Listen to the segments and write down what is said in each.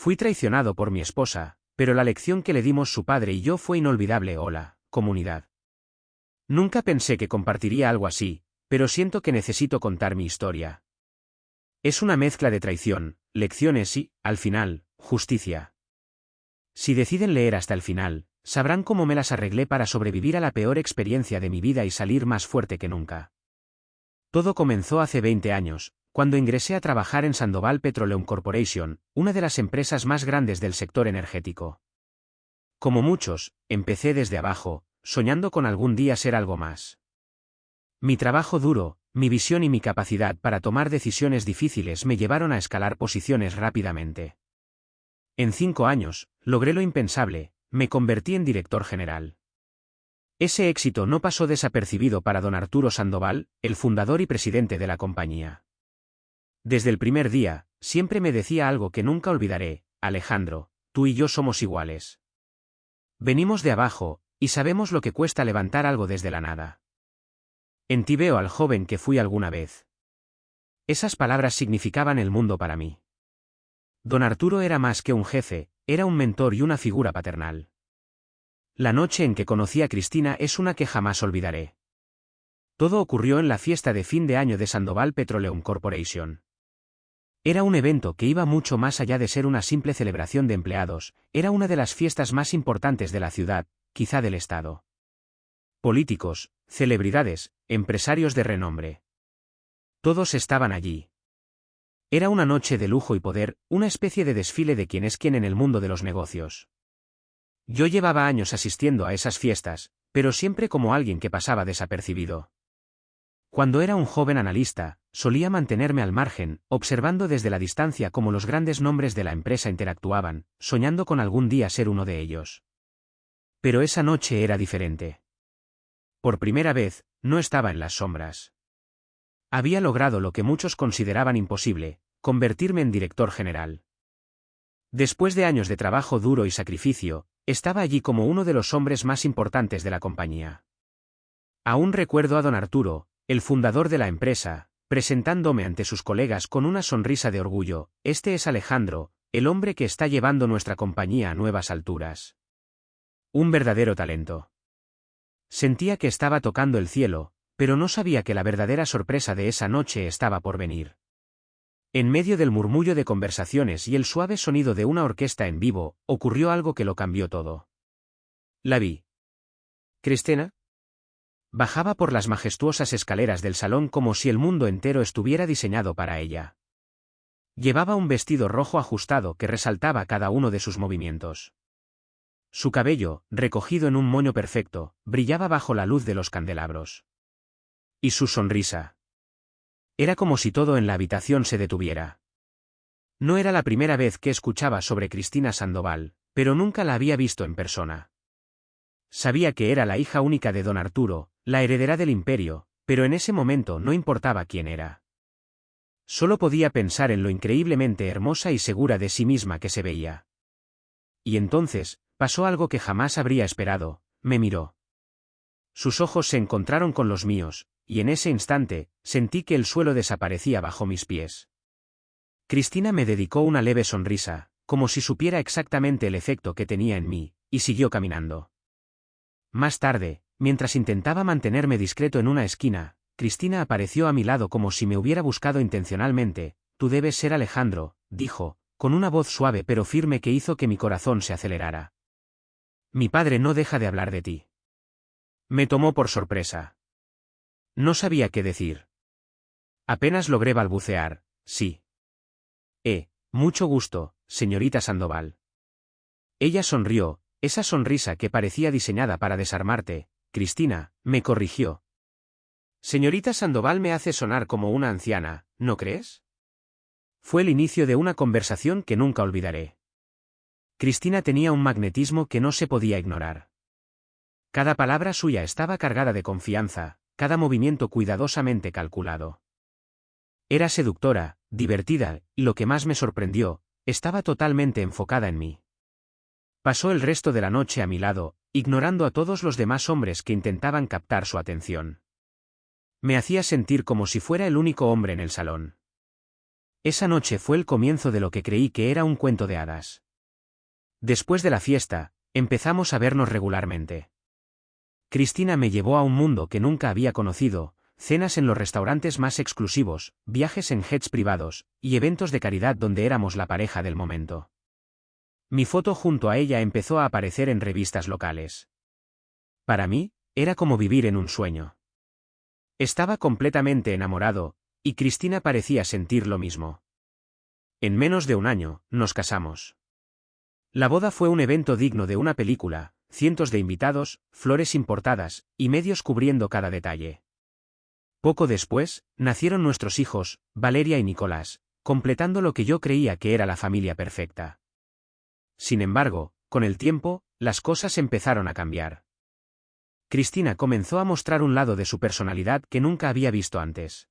Fui traicionado por mi esposa, pero la lección que le dimos su padre y yo fue inolvidable. Hola, comunidad. Nunca pensé que compartiría algo así, pero siento que necesito contar mi historia. Es una mezcla de traición, lecciones y, al final, justicia. Si deciden leer hasta el final, sabrán cómo me las arreglé para sobrevivir a la peor experiencia de mi vida y salir más fuerte que nunca. Todo comenzó hace 20 años, cuando ingresé a trabajar en Sandoval Petroleum Corporation, una de las empresas más grandes del sector energético. Como muchos, empecé desde abajo, soñando con algún día ser algo más. Mi trabajo duro, mi visión y mi capacidad para tomar decisiones difíciles me llevaron a escalar posiciones rápidamente. En 5 años, logré lo impensable, me convertí en director general. Ese éxito no pasó desapercibido para don Arturo Sandoval, el fundador y presidente de la compañía. Desde el primer día, siempre me decía algo que nunca olvidaré: Alejandro, tú y yo somos iguales. Venimos de abajo, y sabemos lo que cuesta levantar algo desde la nada. En ti veo al joven que fui alguna vez. Esas palabras significaban el mundo para mí. Don Arturo era más que un jefe, era un mentor y una figura paternal. La noche en que conocí a Cristina es una que jamás olvidaré. Todo ocurrió en la fiesta de fin de año de Sandoval Petroleum Corporation. Era un evento que iba mucho más allá de ser una simple celebración de empleados, era una de las fiestas más importantes de la ciudad, quizá del estado. Políticos, celebridades, empresarios de renombre. Todos estaban allí. Era una noche de lujo y poder, una especie de desfile de quién es quién en el mundo de los negocios. Yo llevaba años asistiendo a esas fiestas, pero siempre como alguien que pasaba desapercibido. Cuando era un joven analista, solía mantenerme al margen, observando desde la distancia cómo los grandes nombres de la empresa interactuaban, soñando con algún día ser uno de ellos. Pero esa noche era diferente. Por primera vez, no estaba en las sombras. Había logrado lo que muchos consideraban imposible: convertirme en director general. Después de años de trabajo duro y sacrificio, estaba allí como uno de los hombres más importantes de la compañía. Aún recuerdo a don Arturo, el fundador de la empresa, presentándome ante sus colegas con una sonrisa de orgullo: este es Alejandro, el hombre que está llevando nuestra compañía a nuevas alturas. Un verdadero talento. Sentía que estaba tocando el cielo, pero no sabía que la verdadera sorpresa de esa noche estaba por venir. En medio del murmullo de conversaciones y el suave sonido de una orquesta en vivo, ocurrió algo que lo cambió todo. La vi. ¿Cristina? Bajaba por las majestuosas escaleras del salón como si el mundo entero estuviera diseñado para ella. Llevaba un vestido rojo ajustado que resaltaba cada uno de sus movimientos. Su cabello, recogido en un moño perfecto, brillaba bajo la luz de los candelabros. Y su sonrisa. Era como si todo en la habitación se detuviera. No era la primera vez que escuchaba sobre Cristina Sandoval, pero nunca la había visto en persona. Sabía que era la hija única de don Arturo, la heredera del imperio, pero en ese momento no importaba quién era. Solo podía pensar en lo increíblemente hermosa y segura de sí misma que se veía. Y entonces, pasó algo que jamás habría esperado: me miró. Sus ojos se encontraron con los míos, y en ese instante, sentí que el suelo desaparecía bajo mis pies. Cristina me dedicó una leve sonrisa, como si supiera exactamente el efecto que tenía en mí, y siguió caminando. Más tarde, mientras intentaba mantenerme discreto en una esquina, Cristina apareció a mi lado como si me hubiera buscado intencionalmente. Tú debes ser Alejandro, dijo, con una voz suave pero firme que hizo que mi corazón se acelerara. Mi padre no deja de hablar de ti. Me tomó por sorpresa. No sabía qué decir. Apenas logré balbucear: sí. Mucho gusto, señorita Sandoval. Ella sonrió, esa sonrisa que parecía diseñada para desarmarte. Cristina, me corrigió. Señorita Sandoval me hace sonar como una anciana, ¿no crees? Fue el inicio de una conversación que nunca olvidaré. Cristina tenía un magnetismo que no se podía ignorar. Cada palabra suya estaba cargada de confianza, cada movimiento cuidadosamente calculado. Era seductora, divertida, y lo que más me sorprendió, estaba totalmente enfocada en mí. Pasó el resto de la noche a mi lado, ignorando a todos los demás hombres que intentaban captar su atención. Me hacía sentir como si fuera el único hombre en el salón. Esa noche fue el comienzo de lo que creí que era un cuento de hadas. Después de la fiesta, empezamos a vernos regularmente. Cristina me llevó a un mundo que nunca había conocido, cenas en los restaurantes más exclusivos, viajes en jets privados, y eventos de caridad donde éramos la pareja del momento. Mi foto junto a ella empezó a aparecer en revistas locales. Para mí, era como vivir en un sueño. Estaba completamente enamorado, y Cristina parecía sentir lo mismo. En menos de un año, nos casamos. La boda fue un evento digno de una película, cientos de invitados, flores importadas, y medios cubriendo cada detalle. Poco después, nacieron nuestros hijos, Valeria y Nicolás, completando lo que yo creía que era la familia perfecta. Sin embargo, con el tiempo, las cosas empezaron a cambiar. Cristina comenzó a mostrar un lado de su personalidad que nunca había visto antes.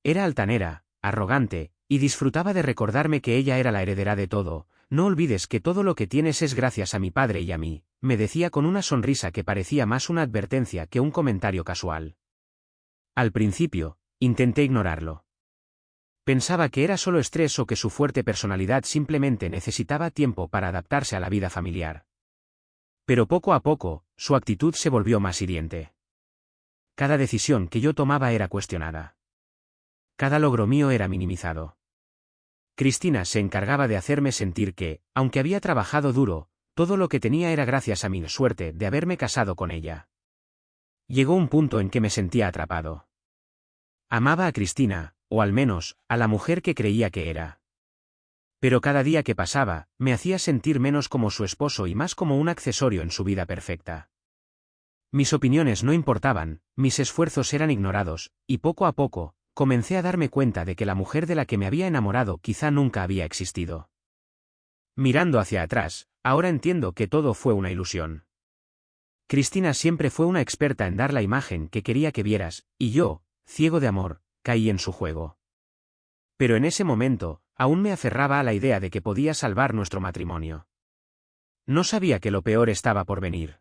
Era altanera, arrogante, y disfrutaba de recordarme que ella era la heredera de todo. No olvides que todo lo que tienes es gracias a mi padre y a mí, me decía con una sonrisa que parecía más una advertencia que un comentario casual. Al principio, intenté ignorarlo. Pensaba que era solo estrés o que su fuerte personalidad simplemente necesitaba tiempo para adaptarse a la vida familiar. Pero poco a poco, su actitud se volvió más hiriente. Cada decisión que yo tomaba era cuestionada. Cada logro mío era minimizado. Cristina se encargaba de hacerme sentir que, aunque había trabajado duro, todo lo que tenía era gracias a mi suerte de haberme casado con ella. Llegó un punto en que me sentía atrapado. Amaba a Cristina, o al menos, a la mujer que creía que era. Pero cada día que pasaba, me hacía sentir menos como su esposo y más como un accesorio en su vida perfecta. Mis opiniones no importaban, mis esfuerzos eran ignorados, y poco a poco, comencé a darme cuenta de que la mujer de la que me había enamorado quizá nunca había existido. Mirando hacia atrás, ahora entiendo que todo fue una ilusión. Cristina siempre fue una experta en dar la imagen que quería que vieras, y yo, ciego de amor, caí en su juego. Pero en ese momento, aún me aferraba a la idea de que podía salvar nuestro matrimonio. No sabía que lo peor estaba por venir.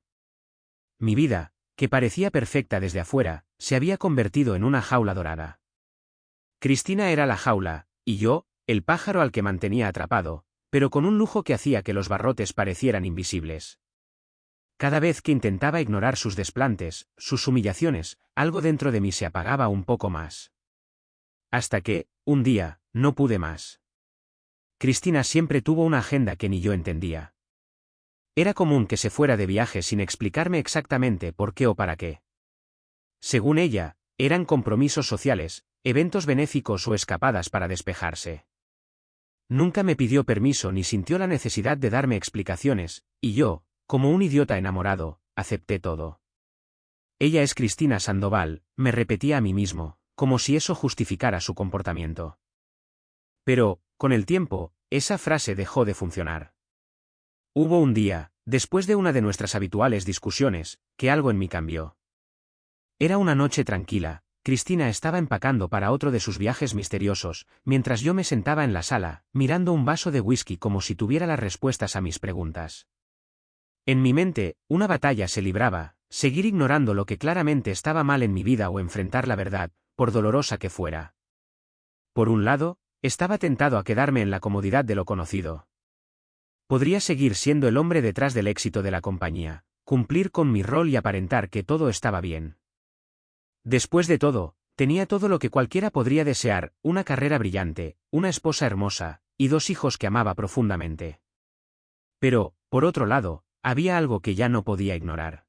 Mi vida, que parecía perfecta desde afuera, se había convertido en una jaula dorada. Cristina era la jaula, y yo, el pájaro al que mantenía atrapado, pero con un lujo que hacía que los barrotes parecieran invisibles. Cada vez que intentaba ignorar sus desplantes, sus humillaciones, algo dentro de mí se apagaba un poco más. Hasta que, un día, no pude más. Cristina siempre tuvo una agenda que ni yo entendía. Era común que se fuera de viaje sin explicarme exactamente por qué o para qué. Según ella, eran compromisos sociales, eventos benéficos o escapadas para despejarse. Nunca me pidió permiso ni sintió la necesidad de darme explicaciones, y yo, como un idiota enamorado, acepté todo. Ella es Cristina Sandoval, me repetía a mí mismo, como si eso justificara su comportamiento. Pero, con el tiempo, esa frase dejó de funcionar. Hubo un día, después de una de nuestras habituales discusiones, que algo en mí cambió. Era una noche tranquila. Cristina estaba empacando para otro de sus viajes misteriosos, mientras yo me sentaba en la sala, mirando un vaso de whisky como si tuviera las respuestas a mis preguntas. En mi mente, una batalla se libraba, seguir ignorando lo que claramente estaba mal en mi vida o enfrentar la verdad, por dolorosa que fuera. Por un lado, estaba tentado a quedarme en la comodidad de lo conocido. Podría seguir siendo el hombre detrás del éxito de la compañía, cumplir con mi rol y aparentar que todo estaba bien. Después de todo, tenía todo lo que cualquiera podría desear, una carrera brillante, una esposa hermosa, y 2 hijos que amaba profundamente. Pero, por otro lado, había algo que ya no podía ignorar.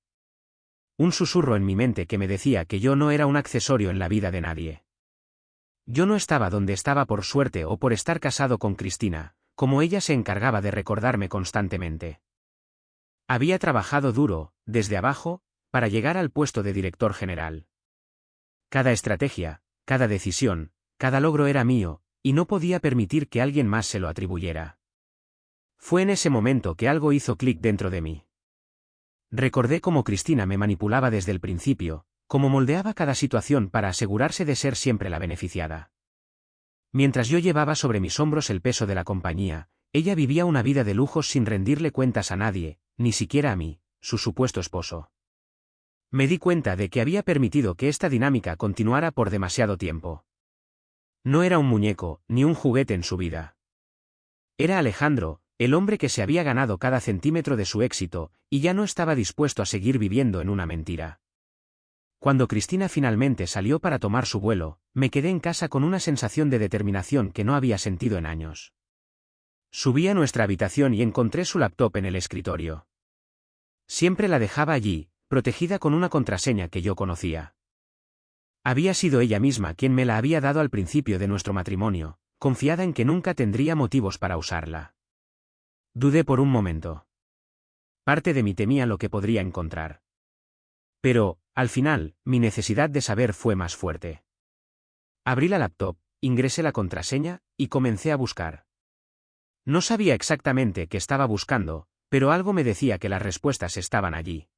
Un susurro en mi mente que me decía que yo no era un accesorio en la vida de nadie. Yo no estaba donde estaba por suerte o por estar casado con Cristina, como ella se encargaba de recordarme constantemente. Había trabajado duro, desde abajo, para llegar al puesto de director general. Cada estrategia, cada decisión, cada logro era mío, y no podía permitir que alguien más se lo atribuyera. Fue en ese momento que algo hizo clic dentro de mí. Recordé cómo Cristina me manipulaba desde el principio, cómo moldeaba cada situación para asegurarse de ser siempre la beneficiada. Mientras yo llevaba sobre mis hombros el peso de la compañía, ella vivía una vida de lujos sin rendirle cuentas a nadie, ni siquiera a mí, su supuesto esposo. Me di cuenta de que había permitido que esta dinámica continuara por demasiado tiempo. No era un muñeco, ni un juguete en su vida. Era Alejandro, el hombre que se había ganado cada centímetro de su éxito, y ya no estaba dispuesto a seguir viviendo en una mentira. Cuando Cristina finalmente salió para tomar su vuelo, me quedé en casa con una sensación de determinación que no había sentido en años. Subí a nuestra habitación y encontré su laptop en el escritorio. Siempre la dejaba allí, protegida con una contraseña que yo conocía. Había sido ella misma quien me la había dado al principio de nuestro matrimonio, confiada en que nunca tendría motivos para usarla. Dudé por un momento. Parte de mí temía lo que podría encontrar. Pero, al final, mi necesidad de saber fue más fuerte. Abrí la laptop, ingresé la contraseña, y comencé a buscar. No sabía exactamente qué estaba buscando, pero algo me decía que las respuestas estaban allí.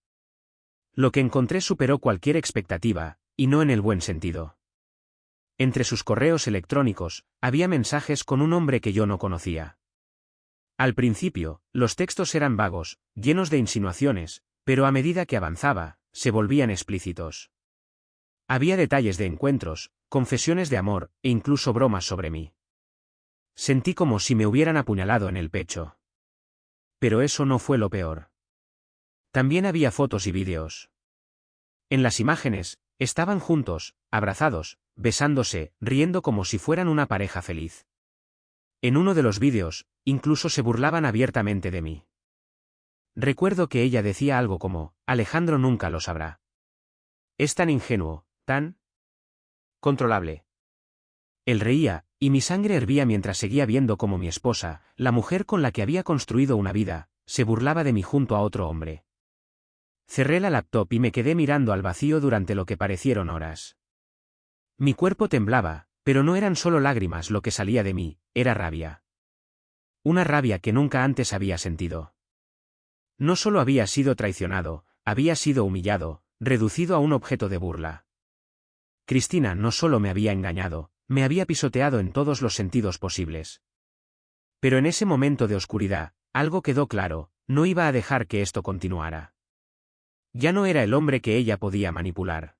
Lo que encontré superó cualquier expectativa, y no en el buen sentido. Entre sus correos electrónicos, había mensajes con un hombre que yo no conocía. Al principio, los textos eran vagos, llenos de insinuaciones, pero a medida que avanzaba, se volvían explícitos. Había detalles de encuentros, confesiones de amor, e incluso bromas sobre mí. Sentí como si me hubieran apuñalado en el pecho. Pero eso no fue lo peor. También había fotos y vídeos. En las imágenes, estaban juntos, abrazados, besándose, riendo como si fueran una pareja feliz. En uno de los vídeos, incluso se burlaban abiertamente de mí. Recuerdo que ella decía algo como, Alejandro nunca lo sabrá. Es tan ingenuo, tan controlable. Él reía, y mi sangre hervía mientras seguía viendo cómo mi esposa, la mujer con la que había construido una vida, se burlaba de mí junto a otro hombre. Cerré la laptop y me quedé mirando al vacío durante lo que parecieron horas. Mi cuerpo temblaba, pero no eran solo lágrimas lo que salía de mí, era rabia. Una rabia que nunca antes había sentido. No solo había sido traicionado, había sido humillado, reducido a un objeto de burla. Cristina no solo me había engañado, me había pisoteado en todos los sentidos posibles. Pero en ese momento de oscuridad, algo quedó claro, no iba a dejar que esto continuara. Ya no era el hombre que ella podía manipular.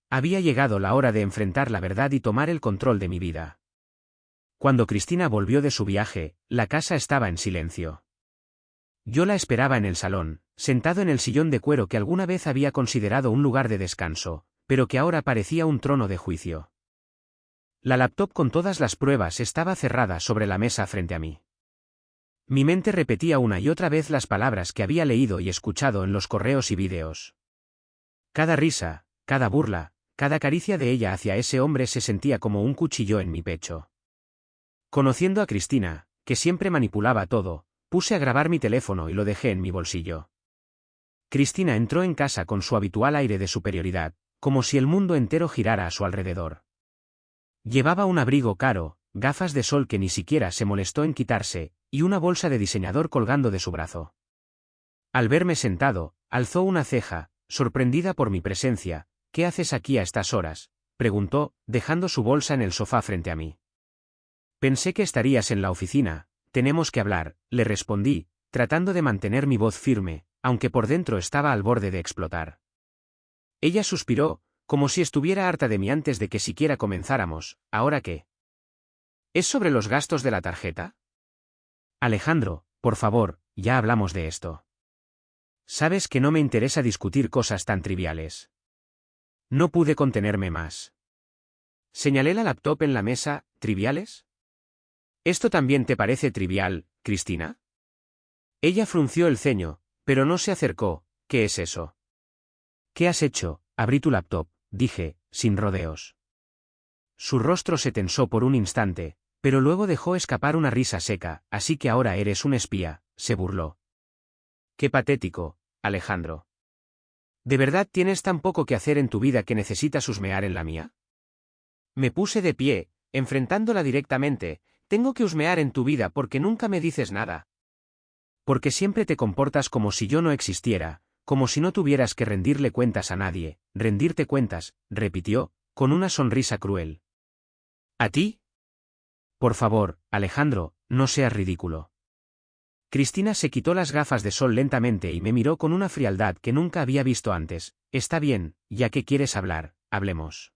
Había llegado la hora de enfrentar la verdad y tomar el control de mi vida. Cuando Cristina volvió de su viaje, la casa estaba en silencio. Yo la esperaba en el salón, sentado en el sillón de cuero que alguna vez había considerado un lugar de descanso, pero que ahora parecía un trono de juicio. La laptop con todas las pruebas estaba cerrada sobre la mesa frente a mí. Mi mente repetía una y otra vez las palabras que había leído y escuchado en los correos y vídeos. Cada risa, cada burla, cada caricia de ella hacia ese hombre se sentía como un cuchillo en mi pecho. Conociendo a Cristina, que siempre manipulaba todo, puse a grabar mi teléfono y lo dejé en mi bolsillo. Cristina entró en casa con su habitual aire de superioridad, como si el mundo entero girara a su alrededor. Llevaba un abrigo caro, gafas de sol que ni siquiera se molestó en quitarse, y una bolsa de diseñador colgando de su brazo. Al verme sentado, alzó una ceja, sorprendida por mi presencia. ¿Qué haces aquí a estas horas?, preguntó, dejando su bolsa en el sofá frente a mí. Pensé que estarías en la oficina, tenemos que hablar, le respondí, tratando de mantener mi voz firme, aunque por dentro estaba al borde de explotar. Ella suspiró, como si estuviera harta de mí antes de que siquiera comenzáramos. ¿Ahora qué? ¿Es sobre los gastos de la tarjeta? Alejandro, por favor, ya hablamos de esto. Sabes que no me interesa discutir cosas tan triviales. No pude contenerme más. Señalé la laptop en la mesa. ¿Triviales? ¿Esto también te parece trivial, Cristina? Ella frunció el ceño, pero no se acercó. ¿Qué es eso? ¿Qué has hecho? Abrí tu laptop, dije, sin rodeos. Su rostro se tensó por un instante, pero luego dejó escapar una risa seca. Así que ahora eres un espía, se burló. Qué patético, Alejandro. ¿De verdad tienes tan poco que hacer en tu vida que necesitas husmear en la mía? Me puse de pie, enfrentándola directamente. Tengo que husmear en tu vida porque nunca me dices nada. Porque siempre te comportas como si yo no existiera, como si no tuvieras que rendirle cuentas a nadie. Rendirte cuentas, repitió, con una sonrisa cruel. ¿A ti? Por favor, Alejandro, no seas ridículo. Cristina se quitó las gafas de sol lentamente y me miró con una frialdad que nunca había visto antes. Está bien, ya que quieres hablar, hablemos.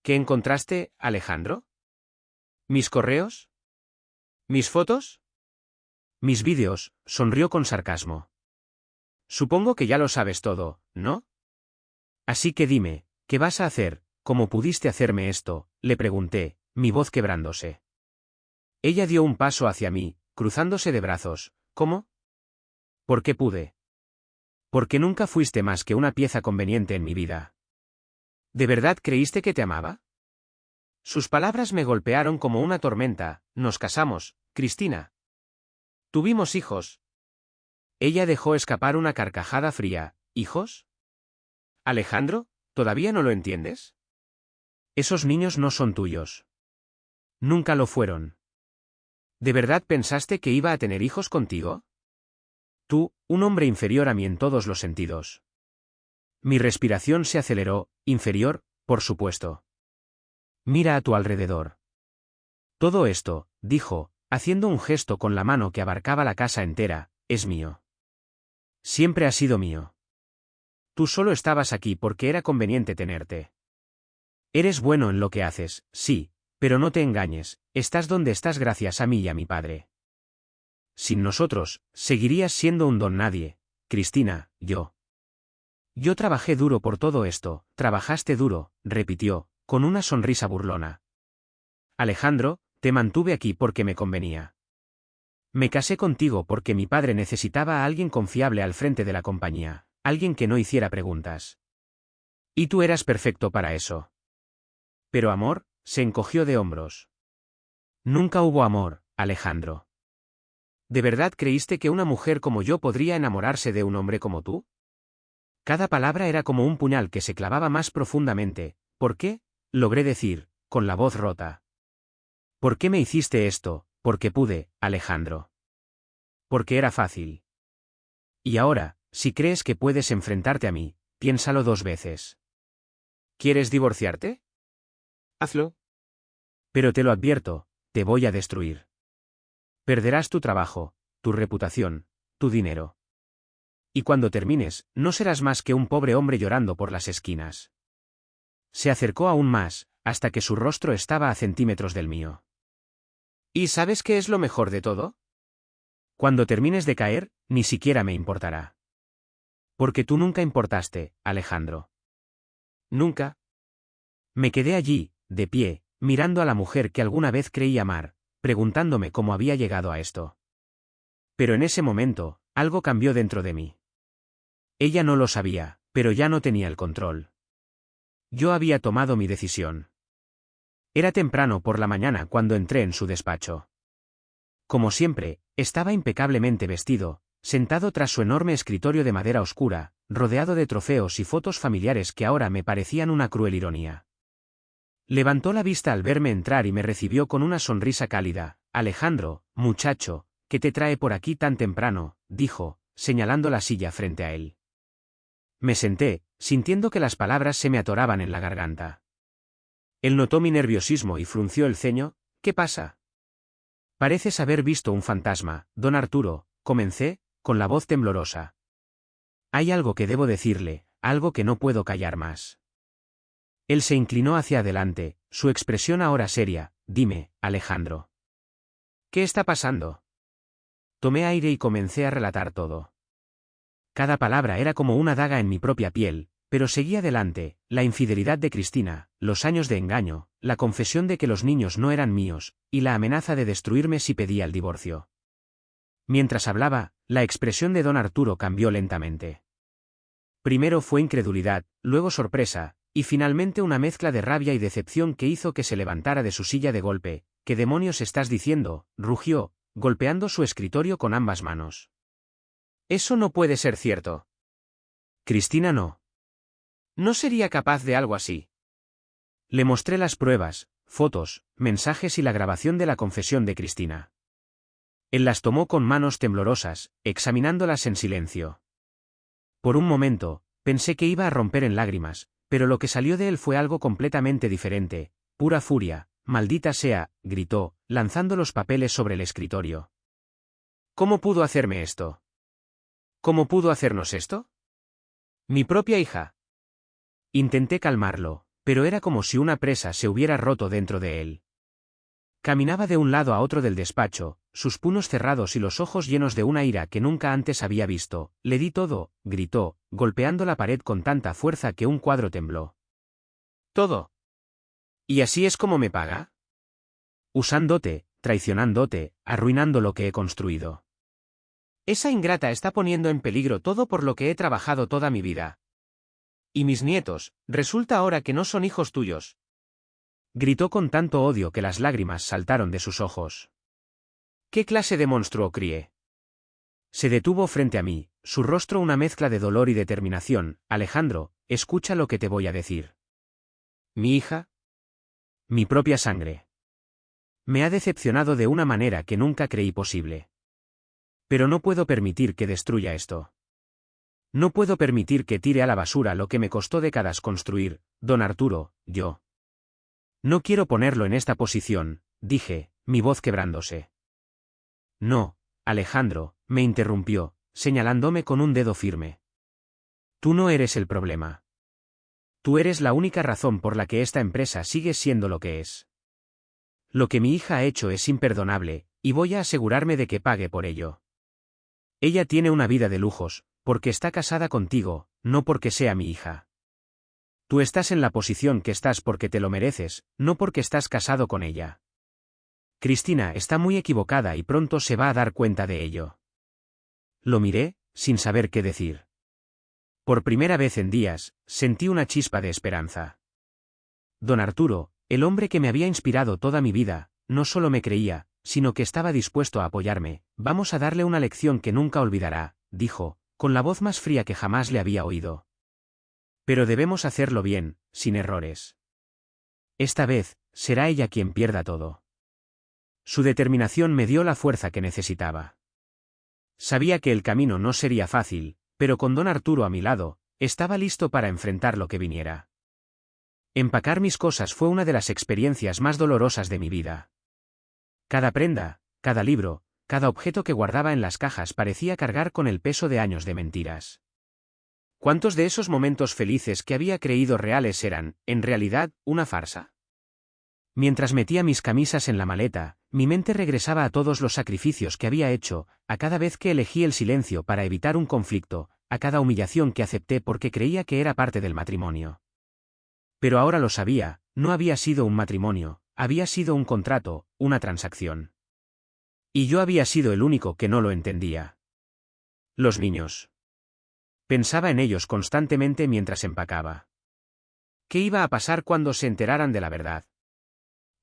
¿Qué encontraste, Alejandro? ¿Mis correos? ¿Mis fotos? Mis vídeos, sonrió con sarcasmo. Supongo que ya lo sabes todo, ¿no? Así que dime, ¿qué vas a hacer? ¿Cómo pudiste hacerme esto?, le pregunté, mi voz quebrándose. Ella dio un paso hacia mí, cruzándose de brazos. ¿Cómo? ¿Por qué pude? Porque nunca fuiste más que una pieza conveniente en mi vida. ¿De verdad creíste que te amaba? Sus palabras me golpearon como una tormenta. Nos casamos, Cristina. Tuvimos hijos. Ella dejó escapar una carcajada fría. ¿Hijos? Alejandro, ¿todavía no lo entiendes? Esos niños no son tuyos. Nunca lo fueron. ¿De verdad pensaste que iba a tener hijos contigo? Tú, un hombre inferior a mí en todos los sentidos. Mi respiración se aceleró. Inferior, por supuesto. Mira a tu alrededor. Todo esto, dijo, haciendo un gesto con la mano que abarcaba la casa entera, es mío. Siempre ha sido mío. Tú solo estabas aquí porque era conveniente tenerte. Eres bueno en lo que haces, sí, pero no te engañes, estás donde estás gracias a mí y a mi padre. Sin nosotros, seguirías siendo un don nadie, Cristina, yo. Yo trabajé duro por todo esto, trabajaste duro, repitió, con una sonrisa burlona. Alejandro, te mantuve aquí porque me convenía. Me casé contigo porque mi padre necesitaba a alguien confiable al frente de la compañía, alguien que no hiciera preguntas. Y tú eras perfecto para eso. Pero amor, se encogió de hombros. Nunca hubo amor, Alejandro. ¿De verdad creíste que una mujer como yo podría enamorarse de un hombre como tú? Cada palabra era como un puñal que se clavaba más profundamente. ¿Por qué? Logré decir, con la voz rota. ¿Por qué me hiciste esto? Porque pude, Alejandro. Porque era fácil. Y ahora, si crees que puedes enfrentarte a mí, piénsalo 2 veces. ¿Quieres divorciarte? Hazlo. Pero te lo advierto, te voy a destruir. Perderás tu trabajo, tu reputación, tu dinero. Y cuando termines, no serás más que un pobre hombre llorando por las esquinas. Se acercó aún más, hasta que su rostro estaba a centímetros del mío. ¿Y sabes qué es lo mejor de todo? Cuando termines de caer, ni siquiera me importará. Porque tú nunca importaste, Alejandro. Nunca. Me quedé allí, de pie, mirando a la mujer que alguna vez creí amar, preguntándome cómo había llegado a esto. Pero en ese momento, algo cambió dentro de mí. Ella no lo sabía, pero ya no tenía el control. Yo había tomado mi decisión. Era temprano por la mañana cuando entré en su despacho. Como siempre, estaba impecablemente vestido, sentado tras su enorme escritorio de madera oscura, rodeado de trofeos y fotos familiares que ahora me parecían una cruel ironía. Levantó la vista al verme entrar y me recibió con una sonrisa cálida. Alejandro, muchacho, ¿qué te trae por aquí tan temprano?, dijo, señalando la silla frente a él. Me senté, sintiendo que las palabras se me atoraban en la garganta. Él notó mi nerviosismo y frunció el ceño. ¿Qué pasa? Pareces haber visto un fantasma, don Arturo, comencé, con la voz temblorosa. Hay algo que debo decirle, algo que no puedo callar más. Él se inclinó hacia adelante, su expresión ahora seria. Dime, Alejandro. ¿Qué está pasando? Tomé aire y comencé a relatar todo. Cada palabra era como una daga en mi propia piel, pero seguí adelante, la infidelidad de Cristina, los años de engaño, la confesión de que los niños no eran míos, y la amenaza de destruirme si pedía el divorcio. Mientras hablaba, la expresión de don Arturo cambió lentamente. Primero fue incredulidad, luego sorpresa, y finalmente una mezcla de rabia y decepción que hizo que se levantara de su silla de golpe. ¿Qué demonios estás diciendo?, rugió, golpeando su escritorio con ambas manos. Eso no puede ser cierto. Cristina no. No sería capaz de algo así. Le mostré las pruebas, fotos, mensajes y la grabación de la confesión de Cristina. Él las tomó con manos temblorosas, examinándolas en silencio. Por un momento, pensé que iba a romper en lágrimas, pero lo que salió de él fue algo completamente diferente, pura furia. Maldita sea, gritó, lanzando los papeles sobre el escritorio. ¿Cómo pudo hacerme esto? ¿Cómo pudo hacernos esto? Mi propia hija. Intenté calmarlo, pero era como si una presa se hubiera roto dentro de él. Caminaba de un lado a otro del despacho, sus puños cerrados y los ojos llenos de una ira que nunca antes había visto. «Le di todo», gritó, golpeando la pared con tanta fuerza que un cuadro tembló. «¿Todo? ¿Y así es como me paga?» «Usándote, traicionándote, arruinando lo que he construido. Esa ingrata está poniendo en peligro todo por lo que he trabajado toda mi vida. Y mis nietos, resulta ahora que no son hijos tuyos». Gritó con tanto odio que las lágrimas saltaron de sus ojos. «¿Qué clase de monstruo crié?» Se detuvo frente a mí, su rostro una mezcla de dolor y determinación. «Alejandro, escucha lo que te voy a decir. Mi hija, mi propia sangre, me ha decepcionado de una manera que nunca creí posible. Pero no puedo permitir que destruya esto. No puedo permitir que tire a la basura lo que me costó décadas construir, don Arturo, yo. No quiero ponerlo en esta posición», dije, mi voz quebrándose. «No, Alejandro», me interrumpió, señalándome con un dedo firme. «Tú no eres el problema. Tú eres la única razón por la que esta empresa sigue siendo lo que es. Lo que mi hija ha hecho es imperdonable, y voy a asegurarme de que pague por ello. Ella tiene una vida de lujos, porque está casada contigo, no porque sea mi hija. Tú estás en la posición que estás porque te lo mereces, no porque estás casado con ella. Cristina está muy equivocada y pronto se va a dar cuenta de ello». Lo miré, sin saber qué decir. Por primera vez en días, sentí una chispa de esperanza. Don Arturo, el hombre que me había inspirado toda mi vida, no solo me creía, sino que estaba dispuesto a apoyarme. «Vamos a darle una lección que nunca olvidará», dijo, con la voz más fría que jamás le había oído. «Pero debemos hacerlo bien, sin errores. Esta vez, será ella quien pierda todo». Su determinación me dio la fuerza que necesitaba. Sabía que el camino no sería fácil, pero con don Arturo a mi lado, estaba listo para enfrentar lo que viniera. Empacar mis cosas fue una de las experiencias más dolorosas de mi vida. Cada prenda, cada libro, cada objeto que guardaba en las cajas parecía cargar con el peso de años de mentiras. ¿Cuántos de esos momentos felices que había creído reales eran, en realidad, una farsa? Mientras metía mis camisas en la maleta, mi mente regresaba a todos los sacrificios que había hecho, a cada vez que elegí el silencio para evitar un conflicto, a cada humillación que acepté porque creía que era parte del matrimonio. Pero ahora lo sabía, no había sido un matrimonio, había sido un contrato, una transacción. Y yo había sido el único que no lo entendía. Los niños. Pensaba en ellos constantemente mientras empacaba. ¿Qué iba a pasar cuando se enteraran de la verdad?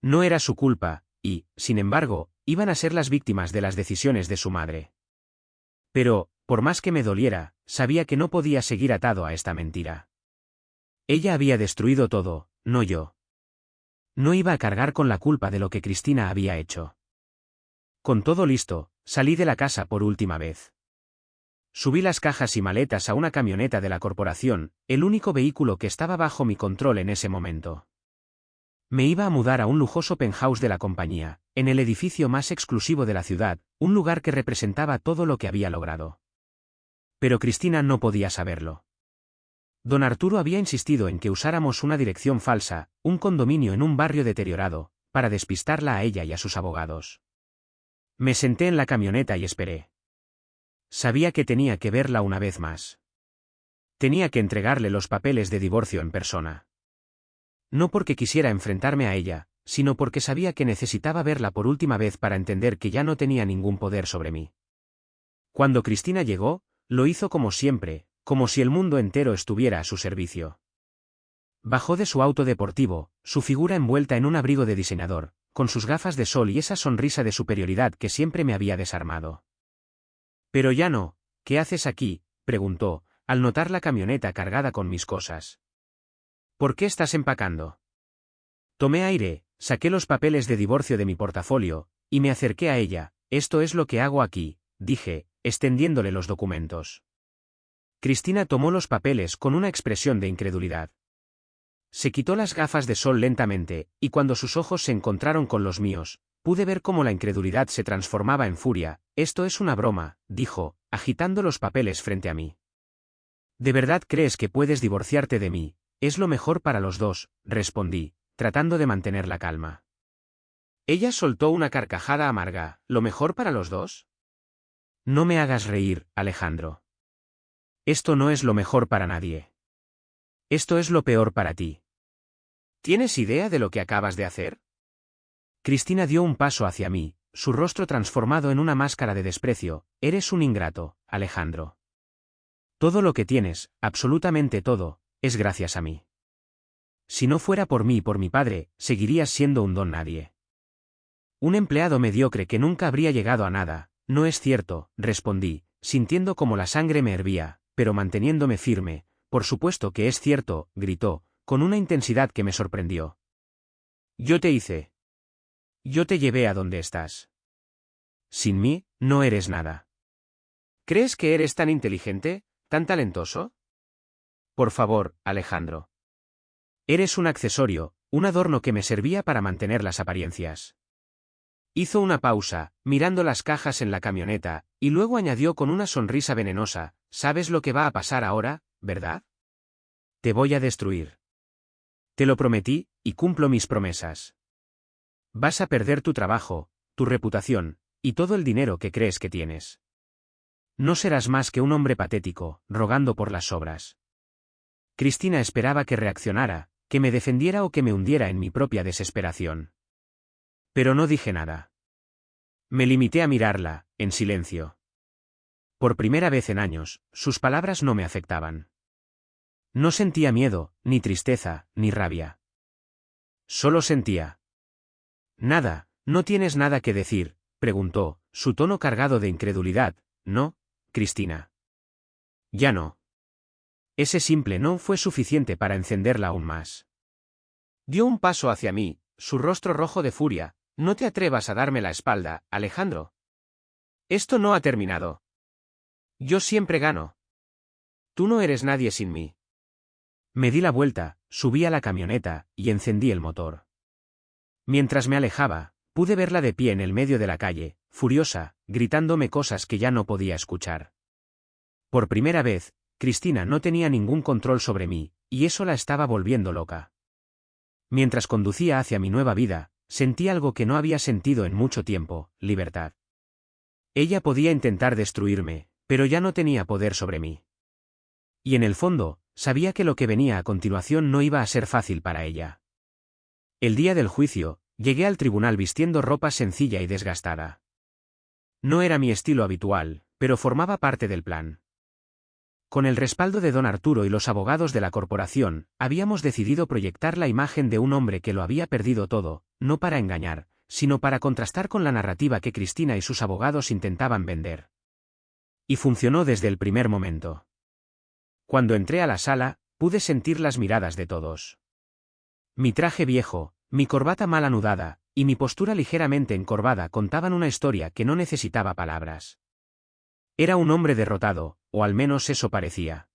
No era su culpa, y, sin embargo, iban a ser las víctimas de las decisiones de su madre. Pero, por más que me doliera, sabía que no podía seguir atado a esta mentira. Ella había destruido todo, no yo. No iba a cargar con la culpa de lo que Cristina había hecho. Con todo listo, salí de la casa por última vez. Subí las cajas y maletas a una camioneta de la corporación, el único vehículo que estaba bajo mi control en ese momento. Me iba a mudar a un lujoso penthouse de la compañía, en el edificio más exclusivo de la ciudad, un lugar que representaba todo lo que había logrado. Pero Cristina no podía saberlo. Don Arturo había insistido en que usáramos una dirección falsa, un condominio en un barrio deteriorado, para despistarla a ella y a sus abogados. Me senté en la camioneta y esperé. Sabía que tenía que verla una vez más. Tenía que entregarle los papeles de divorcio en persona. No porque quisiera enfrentarme a ella, sino porque sabía que necesitaba verla por última vez para entender que ya no tenía ningún poder sobre mí. Cuando Cristina llegó, lo hizo como siempre, como si el mundo entero estuviera a su servicio. Bajó de su auto deportivo, su figura envuelta en un abrigo de diseñador, con sus gafas de sol y esa sonrisa de superioridad que siempre me había desarmado. «Pero ya no, ¿qué haces aquí?», preguntó, al notar la camioneta cargada con mis cosas. «¿Por qué estás empacando?». Tomé aire, saqué los papeles de divorcio de mi portafolio, y me acerqué a ella. «Esto es lo que hago aquí», dije, extendiéndole los documentos. Cristina tomó los papeles con una expresión de incredulidad. Se quitó las gafas de sol lentamente, y cuando sus ojos se encontraron con los míos, pude ver cómo la incredulidad se transformaba en furia. «Esto es una broma», dijo, agitando los papeles frente a mí. «¿De verdad crees que puedes divorciarte de mí, Es lo mejor para los dos, respondí, tratando de mantener la calma. Ella soltó una carcajada amarga. ¿Lo mejor para los dos? No me hagas reír, Alejandro. Esto no es lo mejor para nadie. Esto es lo peor para ti. ¿Tienes idea de lo que acabas de hacer? Cristina dio un paso hacia mí, su rostro transformado en una máscara de desprecio. Eres un ingrato, Alejandro. Todo lo que tienes, absolutamente todo, es gracias a mí. Si no fuera por mí y por mi padre, seguirías siendo un don nadie. Un empleado mediocre que nunca habría llegado a nada. No es cierto, respondí, sintiendo como la sangre me hervía, pero manteniéndome firme. Por supuesto que es cierto, gritó, con una intensidad que me sorprendió. Yo te hice. Yo te llevé a donde estás. Sin mí, no eres nada. ¿Crees que eres tan inteligente, tan talentoso? Por favor, Alejandro. Eres un accesorio, un adorno que me servía para mantener las apariencias. Hizo una pausa, mirando las cajas en la camioneta, y luego añadió con una sonrisa venenosa, ¿sabes lo que va a pasar ahora, verdad? Te voy a destruir. Te lo prometí, y cumplo mis promesas. Vas a perder tu trabajo, tu reputación, y todo el dinero que crees que tienes. No serás más que un hombre patético, rogando por las sobras. Cristina esperaba que reaccionara, que me defendiera o que me hundiera en mi propia desesperación. Pero no dije nada. Me limité a mirarla, en silencio. Por primera vez en años, sus palabras no me afectaban. No sentía miedo, ni tristeza, ni rabia. Solo sentía. Nada, ¿no tienes nada que decir?, preguntó, su tono cargado de incredulidad. ¿No, Cristina? Ya no. Ese simple no fue suficiente para encenderla aún más. Dio un paso hacia mí, su rostro rojo de furia. No te atrevas a darme la espalda, Alejandro. Esto no ha terminado. Yo siempre gano. Tú no eres nadie sin mí. Me di la vuelta, subí a la camioneta, y encendí el motor. Mientras me alejaba, pude verla de pie en el medio de la calle, furiosa, gritándome cosas que ya no podía escuchar. Por primera vez, Cristina no tenía ningún control sobre mí, y eso la estaba volviendo loca. Mientras conducía hacia mi nueva vida, sentí algo que no había sentido en mucho tiempo, libertad. Ella podía intentar destruirme, pero ya no tenía poder sobre mí. Y en el fondo, sabía que lo que venía a continuación no iba a ser fácil para ella. El día del juicio, llegué al tribunal vistiendo ropa sencilla y desgastada. No era mi estilo habitual, pero formaba parte del plan. Con el respaldo de don Arturo y los abogados de la corporación, habíamos decidido proyectar la imagen de un hombre que lo había perdido todo, no para engañar, sino para contrastar con la narrativa que Cristina y sus abogados intentaban vender. Y funcionó desde el primer momento. Cuando entré a la sala, pude sentir las miradas de todos. Mi traje viejo, mi corbata mal anudada, y mi postura ligeramente encorvada contaban una historia que no necesitaba palabras. Era un hombre derrotado, o al menos eso parecía.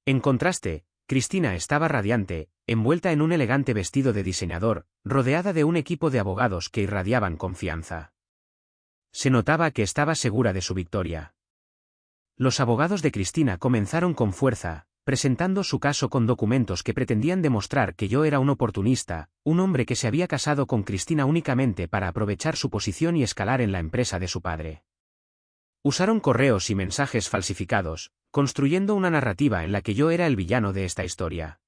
En contraste, Cristina estaba radiante, envuelta en un elegante vestido de diseñador, rodeada de un equipo de abogados que irradiaban confianza. Se notaba que estaba segura de su victoria. Los abogados de Cristina comenzaron con fuerza, presentando su caso con documentos que pretendían demostrar que yo era un oportunista, un hombre que se había casado con Cristina únicamente para aprovechar su posición y escalar en la empresa de su padre. Usaron correos y mensajes falsificados, construyendo una narrativa en la que yo era el villano de esta historia.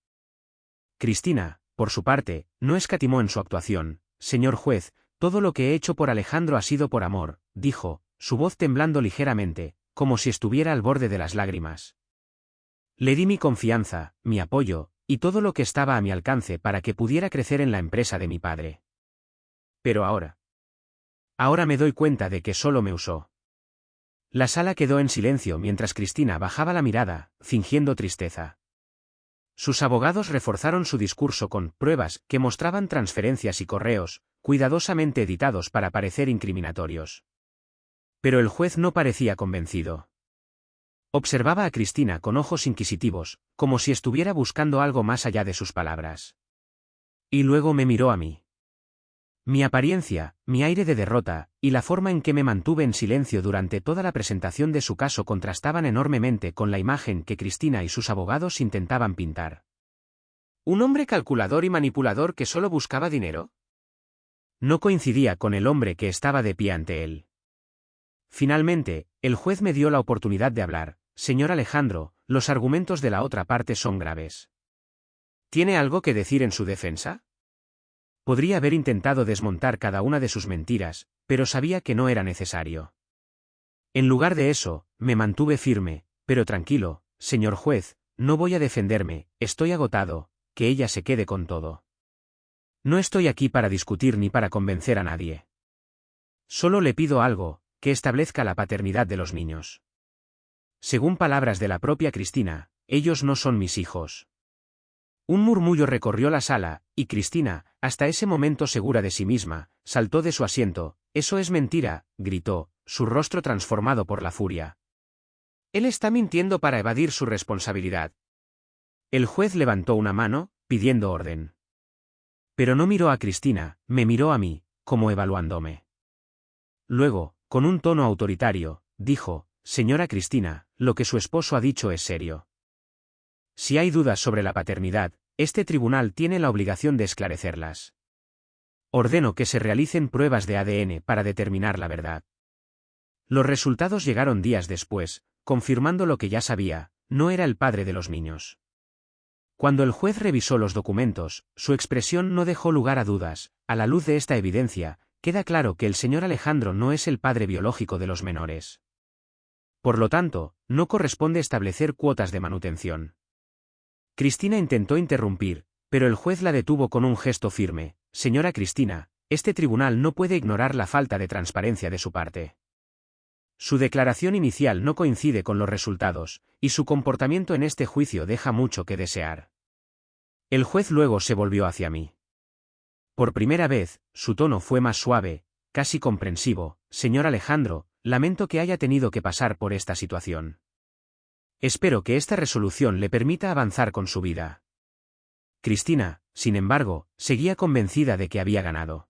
Cristina, por su parte, no escatimó en su actuación. Señor juez, todo lo que he hecho por Alejandro ha sido por amor, dijo, su voz temblando ligeramente, como si estuviera al borde de las lágrimas. Le di mi confianza, mi apoyo, y todo lo que estaba a mi alcance para que pudiera crecer en la empresa de mi padre. Pero ahora me doy cuenta de que solo me usó. La sala quedó en silencio mientras Cristina bajaba la mirada, fingiendo tristeza. Sus abogados reforzaron su discurso con pruebas que mostraban transferencias y correos, cuidadosamente editados para parecer incriminatorios. Pero el juez no parecía convencido. Observaba a Cristina con ojos inquisitivos, como si estuviera buscando algo más allá de sus palabras. Y luego me miró a mí. Mi apariencia, mi aire de derrota, y la forma en que me mantuve en silencio durante toda la presentación de su caso contrastaban enormemente con la imagen que Cristina y sus abogados intentaban pintar. ¿Un hombre calculador y manipulador que solo buscaba dinero? No coincidía con el hombre que estaba de pie ante él. Finalmente, el juez me dio la oportunidad de hablar. Señor Alejandro, los argumentos de la otra parte son graves. ¿Tiene algo que decir en su defensa? Podría haber intentado desmontar cada una de sus mentiras, pero sabía que no era necesario. En lugar de eso, me mantuve firme, pero tranquilo, señor juez, no voy a defenderme, estoy agotado, que ella se quede con todo. No estoy aquí para discutir ni para convencer a nadie. Solo le pido algo, que establezca la paternidad de los niños. Según palabras de la propia Cristina, ellos no son mis hijos. Un murmullo recorrió la sala, y Cristina, hasta ese momento segura de sí misma, saltó de su asiento. «Eso es mentira», gritó, su rostro transformado por la furia. «Él está mintiendo para evadir su responsabilidad». El juez levantó una mano, pidiendo orden. Pero no miró a Cristina, me miró a mí, como evaluándome. Luego, con un tono autoritario, dijo: «Señora Cristina, lo que su esposo ha dicho es serio. Si hay dudas sobre la paternidad, este tribunal tiene la obligación de esclarecerlas. Ordeno que se realicen pruebas de ADN para determinar la verdad». Los resultados llegaron días después, confirmando lo que ya sabía: no era el padre de los niños. Cuando el juez revisó los documentos, su expresión no dejó lugar a dudas. A la luz de esta evidencia, queda claro que el señor Alejandro no es el padre biológico de los menores. Por lo tanto, no corresponde establecer cuotas de manutención. Cristina intentó interrumpir, pero el juez la detuvo con un gesto firme. «Señora Cristina, este tribunal no puede ignorar la falta de transparencia de su parte. Su declaración inicial no coincide con los resultados, y su comportamiento en este juicio deja mucho que desear». El juez luego se volvió hacia mí. Por primera vez, su tono fue más suave, casi comprensivo. «Señor Alejandro, lamento que haya tenido que pasar por esta situación. Espero que esta resolución le permita avanzar con su vida». Cristina, sin embargo, seguía convencida de que había ganado.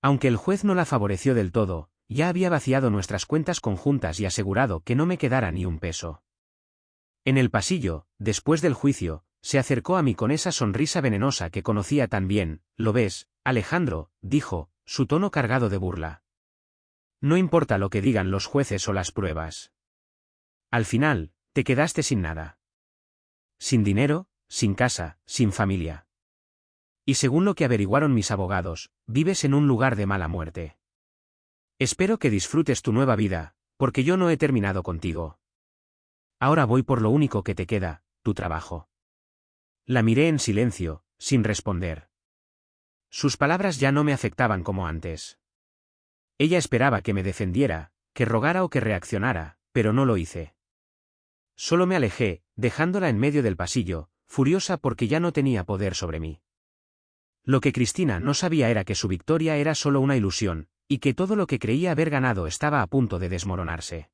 Aunque el juez no la favoreció del todo, ya había vaciado nuestras cuentas conjuntas y asegurado que no me quedara ni un peso. En el pasillo, después del juicio, se acercó a mí con esa sonrisa venenosa que conocía tan bien. «¿Lo ves, Alejandro?», dijo, su tono cargado de burla. «No importa lo que digan los jueces o las pruebas. Al final, te quedaste sin nada. Sin dinero, sin casa, sin familia. Y según lo que averiguaron mis abogados, vives en un lugar de mala muerte. Espero que disfrutes tu nueva vida, porque yo no he terminado contigo. Ahora voy por lo único que te queda, tu trabajo». La miré en silencio, sin responder. Sus palabras ya no me afectaban como antes. Ella esperaba que me defendiera, que rogara o que reaccionara, pero no lo hice. Solo me alejé, dejándola en medio del pasillo, furiosa porque ya no tenía poder sobre mí. Lo que Cristina no sabía era que su victoria era solo una ilusión, y que todo lo que creía haber ganado estaba a punto de desmoronarse.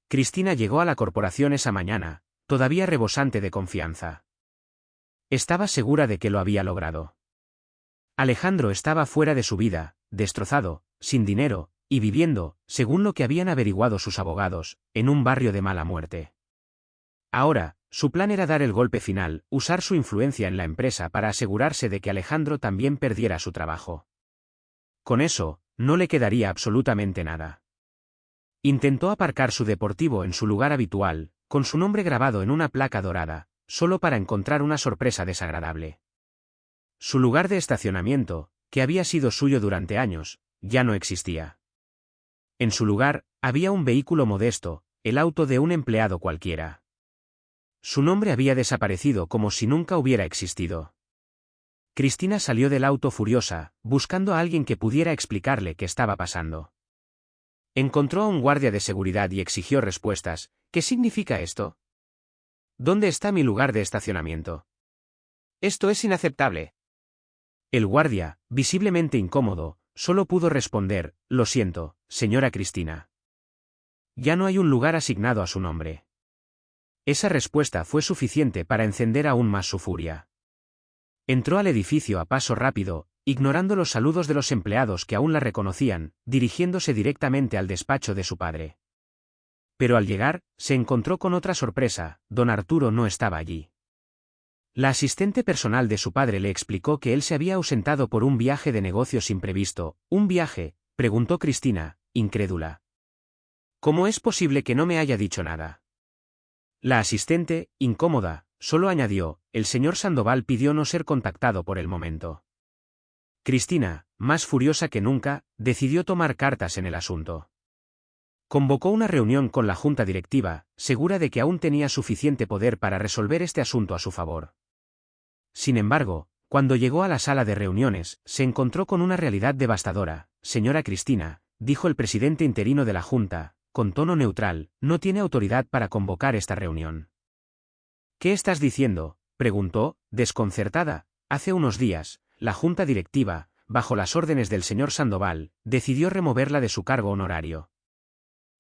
Cristina llegó a la corporación esa mañana, todavía rebosante de confianza. Estaba segura de que lo había logrado. Alejandro estaba fuera de su vida, destrozado, sin dinero, y viviendo, según lo que habían averiguado sus abogados, en un barrio de mala muerte. Ahora, su plan era dar el golpe final, usar su influencia en la empresa para asegurarse de que Alejandro también perdiera su trabajo. Con eso, no le quedaría absolutamente nada. Intentó aparcar su deportivo en su lugar habitual, con su nombre grabado en una placa dorada, solo para encontrar una sorpresa desagradable. Su lugar de estacionamiento, que había sido suyo durante años, ya no existía. En su lugar, había un vehículo modesto, el auto de un empleado cualquiera. Su nombre había desaparecido como si nunca hubiera existido. Cristina salió del auto furiosa, buscando a alguien que pudiera explicarle qué estaba pasando. Encontró a un guardia de seguridad y exigió respuestas. «¿Qué significa esto? ¿Dónde está mi lugar de estacionamiento? Esto es inaceptable». El guardia, visiblemente incómodo, solo pudo responder: «Lo siento, señora Cristina. Ya no hay un lugar asignado a su nombre». Esa respuesta fue suficiente para encender aún más su furia. Entró al edificio a paso rápido, ignorando los saludos de los empleados que aún la reconocían, dirigiéndose directamente al despacho de su padre. Pero al llegar, se encontró con otra sorpresa: don Arturo no estaba allí. La asistente personal de su padre le explicó que él se había ausentado por un viaje de negocios imprevisto. ¿Un viaje?, preguntó Cristina, incrédula. ¿Cómo es posible que no me haya dicho nada? La asistente, incómoda, solo añadió, el señor Sandoval pidió no ser contactado por el momento. Cristina, más furiosa que nunca, decidió tomar cartas en el asunto. Convocó una reunión con la junta directiva, segura de que aún tenía suficiente poder para resolver este asunto a su favor. Sin embargo, cuando llegó a la sala de reuniones, se encontró con una realidad devastadora. Señora Cristina, dijo el presidente interino de la junta, con tono neutral, no tiene autoridad para convocar esta reunión. ¿Qué estás diciendo?, preguntó, desconcertada. Hace unos días, la junta directiva, bajo las órdenes del señor Sandoval, decidió removerla de su cargo honorario.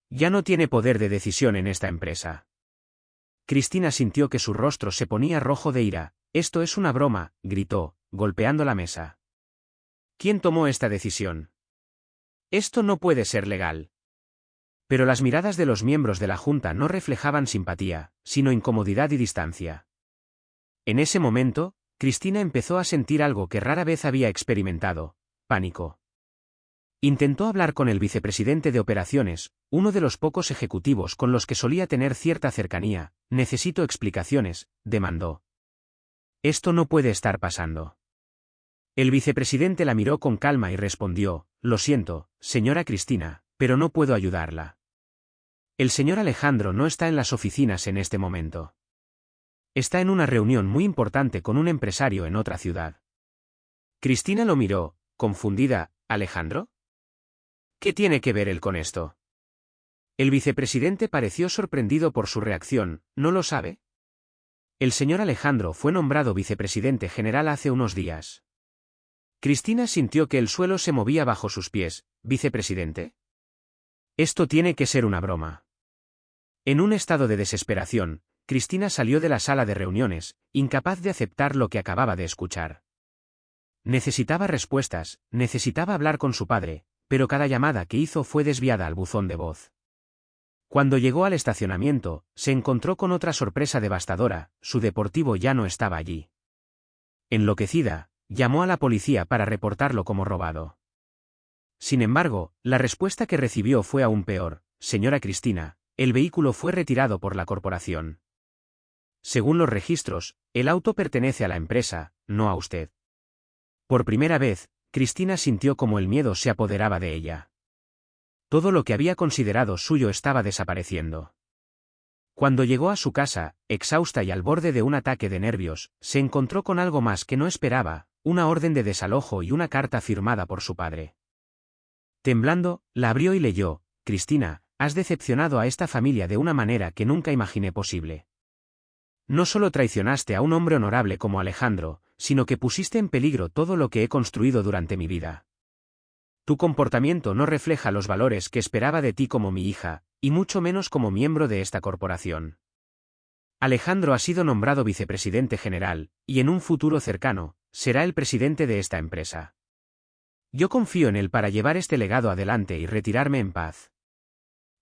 Ya no tiene poder de decisión en esta empresa. Cristina sintió que su rostro se ponía rojo de ira. Esto es una broma, gritó, golpeando la mesa. ¿Quién tomó esta decisión? Esto no puede ser legal. Pero las miradas de los miembros de la junta no reflejaban simpatía, sino incomodidad y distancia. En ese momento, Cristina empezó a sentir algo que rara vez había experimentado: pánico. Intentó hablar con el vicepresidente de operaciones, uno de los pocos ejecutivos con los que solía tener cierta cercanía. Necesito explicaciones, demandó. Esto no puede estar pasando. El vicepresidente la miró con calma y respondió, lo siento, señora Cristina, pero no puedo ayudarla. El señor Alejandro no está en las oficinas en este momento. Está en una reunión muy importante con un empresario en otra ciudad. Cristina lo miró, confundida. ¿Alejandro? ¿Qué tiene que ver él con esto? El vicepresidente pareció sorprendido por su reacción. ¿No lo sabe? El señor Alejandro fue nombrado vicepresidente general hace unos días. Cristina sintió que el suelo se movía bajo sus pies. ¿Vicepresidente? Esto tiene que ser una broma. En un estado de desesperación, Cristina salió de la sala de reuniones, incapaz de aceptar lo que acababa de escuchar. Necesitaba respuestas, necesitaba hablar con su padre, pero cada llamada que hizo fue desviada al buzón de voz. Cuando llegó al estacionamiento, se encontró con otra sorpresa devastadora: su deportivo ya no estaba allí. Enloquecida, llamó a la policía para reportarlo como robado. Sin embargo, la respuesta que recibió fue aún peor. Señora Cristina, el vehículo fue retirado por la corporación. Según los registros, el auto pertenece a la empresa, no a usted. Por primera vez, Cristina sintió como el miedo se apoderaba de ella. Todo lo que había considerado suyo estaba desapareciendo. Cuando llegó a su casa, exhausta y al borde de un ataque de nervios, se encontró con algo más que no esperaba: una orden de desalojo y una carta firmada por su padre. Temblando, la abrió y leyó: Cristina, has decepcionado a esta familia de una manera que nunca imaginé posible. No solo traicionaste a un hombre honorable como Alejandro, sino que pusiste en peligro todo lo que he construido durante mi vida. Tu comportamiento no refleja los valores que esperaba de ti como mi hija, y mucho menos como miembro de esta corporación. Alejandro ha sido nombrado vicepresidente general, y en un futuro cercano, será el presidente de esta empresa. Yo confío en él para llevar este legado adelante y retirarme en paz.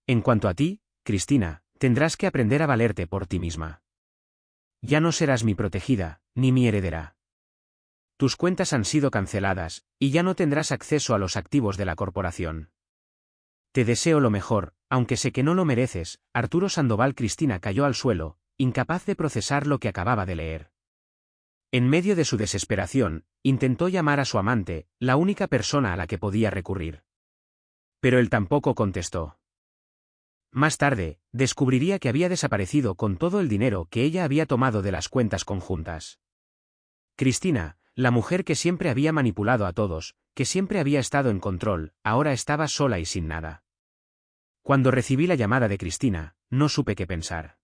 En cuanto a ti, Cristina, tendrás que aprender a valerte por ti misma. Ya no serás mi protegida, ni mi heredera. Tus cuentas han sido canceladas, y ya no tendrás acceso a los activos de la corporación. Te deseo lo mejor, aunque sé que no lo mereces. Arturo Sandoval. Cristina cayó al suelo, incapaz de procesar lo que acababa de leer. En medio de su desesperación, intentó llamar a su amante, la única persona a la que podía recurrir. Pero él tampoco contestó. Más tarde, descubriría que había desaparecido con todo el dinero que ella había tomado de las cuentas conjuntas. Cristina, la mujer que siempre había manipulado a todos, que siempre había estado en control, ahora estaba sola y sin nada. Cuando recibí la llamada de Cristina, no supe qué pensar.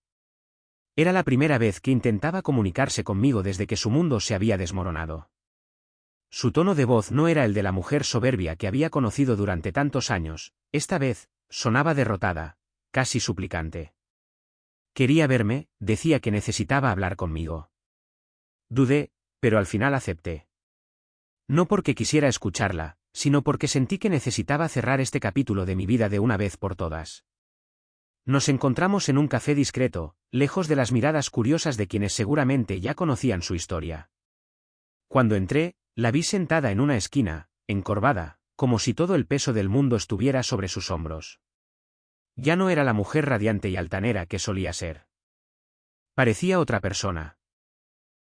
Era la primera vez que intentaba comunicarse conmigo desde que su mundo se había desmoronado. Su tono de voz no era el de la mujer soberbia que había conocido durante tantos años. Esta vez, sonaba derrotada, casi suplicante. Quería verme, decía que necesitaba hablar conmigo. Dudé, pero al final acepté. No porque quisiera escucharla, sino porque sentí que necesitaba cerrar este capítulo de mi vida de una vez por todas. Nos encontramos en un café discreto, lejos de las miradas curiosas de quienes seguramente ya conocían su historia. Cuando entré, la vi sentada en una esquina, encorvada, como si todo el peso del mundo estuviera sobre sus hombros. Ya no era la mujer radiante y altanera que solía ser. Parecía otra persona.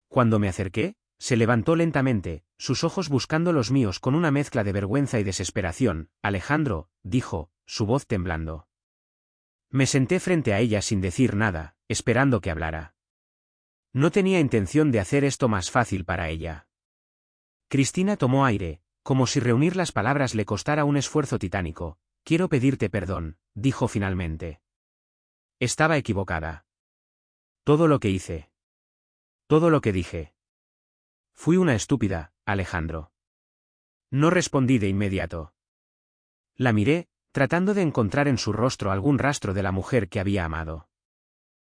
Cuando me acerqué, se levantó lentamente, sus ojos buscando los míos con una mezcla de vergüenza y desesperación. «Alejandro», dijo, su voz temblando. Me senté frente a ella sin decir nada, esperando que hablara. No tenía intención de hacer esto más fácil para ella. Cristina tomó aire, como si reunir las palabras le costara un esfuerzo titánico. «Quiero pedirte perdón», dijo finalmente. Estaba equivocada. Todo lo que hice. Todo lo que dije. Fui una estúpida, Alejandro. No respondí de inmediato. La miré, tratando de encontrar en su rostro algún rastro de la mujer que había amado.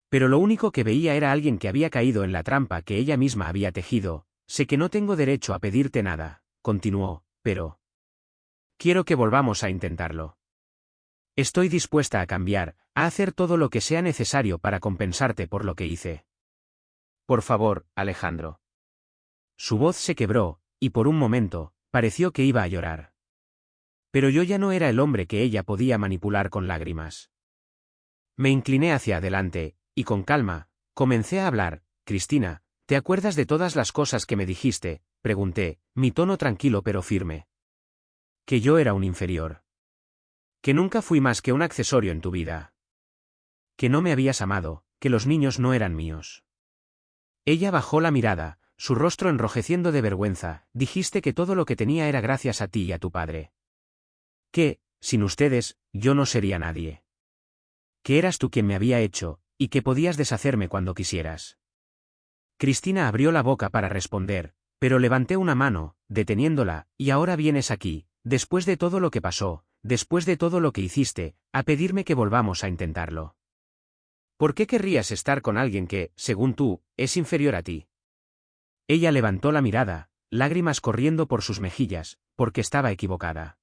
Pero lo único que veía era alguien que había caído en la trampa que ella misma había tejido. Sé que no tengo derecho a pedirte nada, continuó, pero quiero que volvamos a intentarlo. Estoy dispuesta a cambiar, a hacer todo lo que sea necesario para compensarte por lo que hice. Por favor, Alejandro. Su voz se quebró, y por un momento, pareció que iba a llorar. Pero yo ya no era el hombre que ella podía manipular con lágrimas. Me incliné hacia adelante, y con calma, comencé a hablar. «Cristina, ¿te acuerdas de todas las cosas que me dijiste?», pregunté, mi tono tranquilo pero firme. Que yo era un inferior. Que nunca fui más que un accesorio en tu vida. Que no me habías amado, que los niños no eran míos. Ella bajó la mirada, su rostro enrojeciendo de vergüenza. «Dijiste que todo lo que tenía era gracias a ti y a tu padre. Que, sin ustedes, yo no sería nadie. Que eras tú quien me había hecho, y que podías deshacerme cuando quisieras». Cristina abrió la boca para responder, pero levanté una mano, deteniéndola. «Y ahora vienes aquí, después de todo lo que pasó, después de todo lo que hiciste, a pedirme que volvamos a intentarlo. ¿Por qué querrías estar con alguien que, según tú, es inferior a ti?» Ella levantó la mirada, lágrimas corriendo por sus mejillas, porque estaba equivocada.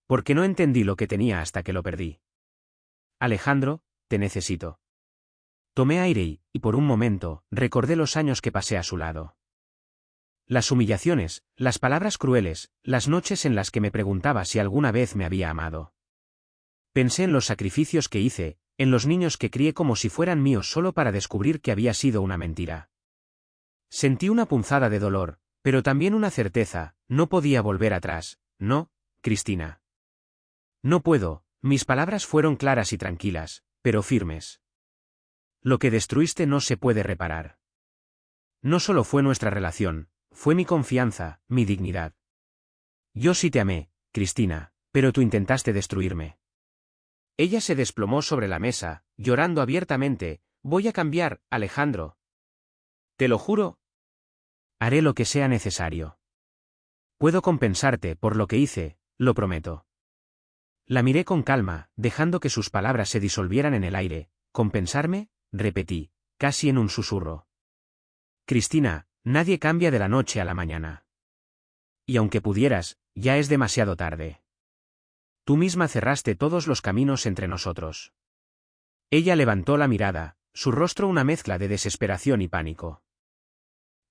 Porque no entendí lo que tenía hasta que lo perdí. «Alejandro, te necesito». Tomé aire y, por un momento, recordé los años que pasé a su lado. Las humillaciones, las palabras crueles, las noches en las que me preguntaba si alguna vez me había amado. Pensé en los sacrificios que hice, en los niños que crié como si fueran míos solo para descubrir que había sido una mentira. Sentí una punzada de dolor, pero también una certeza. No podía volver atrás. «No, Cristina. No puedo». Mis palabras fueron claras y tranquilas, pero firmes. Lo que destruiste no se puede reparar. No solo fue nuestra relación, fue mi confianza, mi dignidad. Yo sí te amé, Cristina, pero tú intentaste destruirme. Ella se desplomó sobre la mesa, llorando abiertamente. «Voy a cambiar, Alejandro. Te lo juro. Haré lo que sea necesario. Puedo compensarte por lo que hice, lo prometo». La miré con calma, dejando que sus palabras se disolvieran en el aire. «¿Compensarme?», repetí, casi en un susurro. «Cristina, nadie cambia de la noche a la mañana. Y aunque pudieras, ya es demasiado tarde. Tú misma cerraste todos los caminos entre nosotros». Ella levantó la mirada, su rostro una mezcla de desesperación y pánico.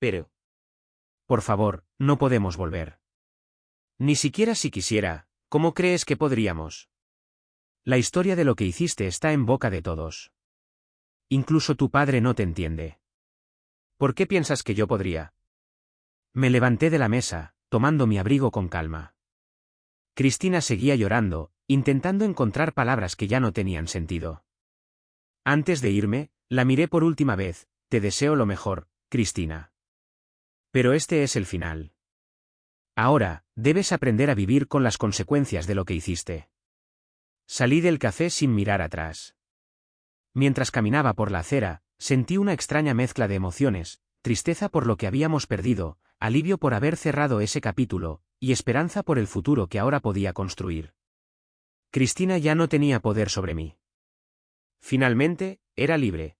«Pero. Por favor, no podemos volver. Ni siquiera si quisiera, ¿cómo crees que podríamos? La historia de lo que hiciste está en boca de todos. Incluso tu padre no te entiende. ¿Por qué piensas que yo podría?». Me levanté de la mesa, tomando mi abrigo con calma. Cristina seguía llorando, intentando encontrar palabras que ya no tenían sentido. Antes de irme, la miré por última vez. «Te deseo lo mejor, Cristina. Pero este es el final. Ahora, debes aprender a vivir con las consecuencias de lo que hiciste». Salí del café sin mirar atrás. Mientras caminaba por la acera, sentí una extraña mezcla de emociones, tristeza por lo que habíamos perdido, alivio por haber cerrado ese capítulo, y esperanza por el futuro que ahora podía construir. Cristina ya no tenía poder sobre mí. Finalmente, era libre.